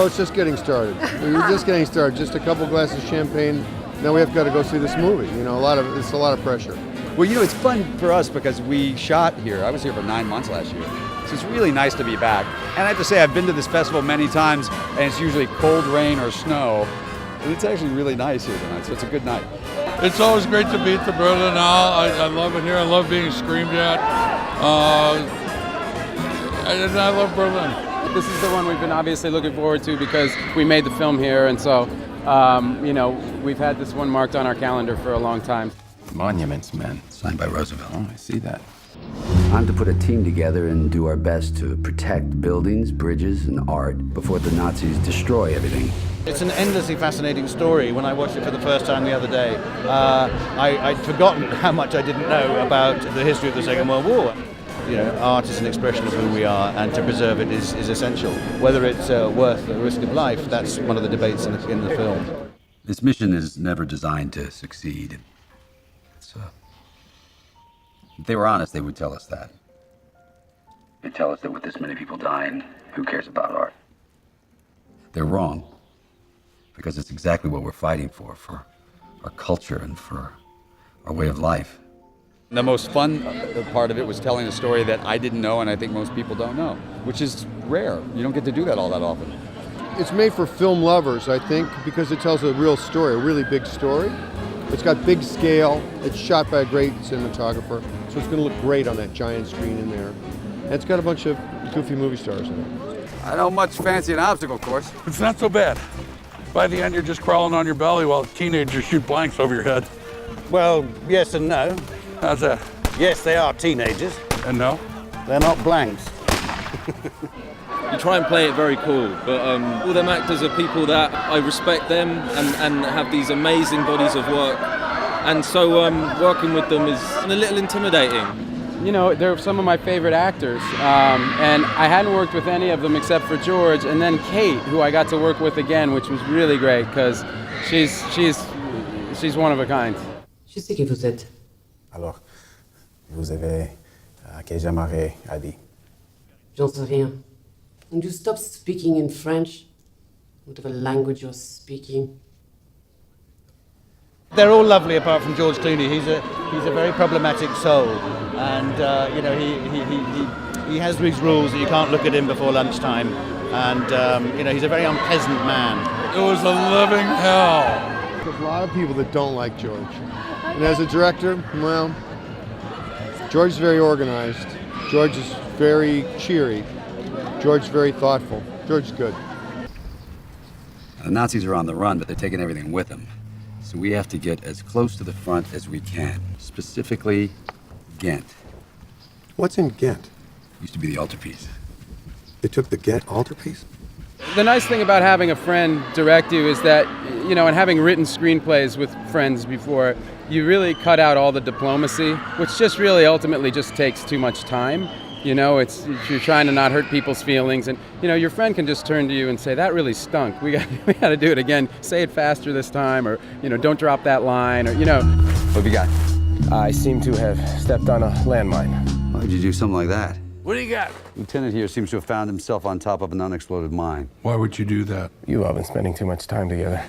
Oh, it's just getting started. We're just getting started. Just a couple glasses of champagne. Now we have got to go see this movie. You know, it's a lot of pressure. Well, you know, it's fun for us because we shot here. I was here for 9 months last year. So it's really nice to be back. And I have to say, I've been to this festival many times, and it's usually cold rain or snow. And it's actually really nice here tonight, so it's a good night. It's always great to be at the Berlinale. I love it here. I love being screamed at. And I love Berlin. This is the one we've been obviously looking forward to because we made the film here, and so, you know, we've had this one marked on our calendar for a long time. Monuments Men. Signed by Roosevelt. Oh, I see that. Time to put a team together and do our best to protect buildings, bridges, and art before the Nazis destroy everything. It's an endlessly fascinating story. When I watched it for the first time the other day, I'd forgotten how much I didn't know about the history of the Second World War. You know, art is an expression of who we are, and to preserve it is essential. Whether it's worth the risk of life, that's one of the debates in the film. This mission is never designed to succeed. If they were honest, they would tell us that. They'd tell us that with this many people dying, who cares about art? They're wrong. Because it's exactly what we're fighting for our culture and for our way of life. The most fun part of it was telling a story that I didn't know and I think most people don't know, which is rare. You don't get to do that all that often. It's made for film lovers, I think, because it tells a real story, a really big story. It's got big scale. It's shot by a great cinematographer, so it's going to look great on that giant screen in there. And it's got a bunch of goofy movie stars in it. I don't much fancy an obstacle course. It's not so bad. By the end, you're just crawling on your belly while teenagers shoot blanks over your head. Well, yes and no. How's that? Yes, they are teenagers. And no? They're not blanks. You try and play it very cool, but all them actors are people that I respect them and have these amazing bodies of work. And so working with them is a little intimidating. You know, they're some of my favorite actors, and I hadn't worked with any of them except for George, and then Kate, who I got to work with again, which was really great because she's one of a kind. Je sais qui vous êtes. Alors, vous avez que j'aimerais à dire. J'en sais rien. And you stop speaking in French, whatever language you're speaking. They're all lovely apart from George Clooney. He's a very problematic soul, and you know he has these rules that you can't look at him before lunchtime, and you know he's a very unpleasant man. It was a living hell. There's a lot of people that don't like George. And as a director, well, George is very organized. George is very cheery. George is very thoughtful. George is good. The Nazis are on the run, but they're taking everything with them. So we have to get as close to the front as we can, specifically Ghent. What's in Ghent? Used to be the altarpiece. They took the Ghent altarpiece? The nice thing about having a friend direct you is that, you know, and having written screenplays with friends before, you really cut out all the diplomacy, which just really ultimately just takes too much time. You know, you're trying to not hurt people's feelings, and you know your friend can just turn to you and say, "That really stunk. We got to do it again. Say it faster this time," or you know, "Don't drop that line," or you know. What have you got? I seem to have stepped on a landmine. Why would you do something like that? What do you got? Lieutenant here seems to have found himself on top of an unexploded mine. Why would you do that? You all been spending too much time together.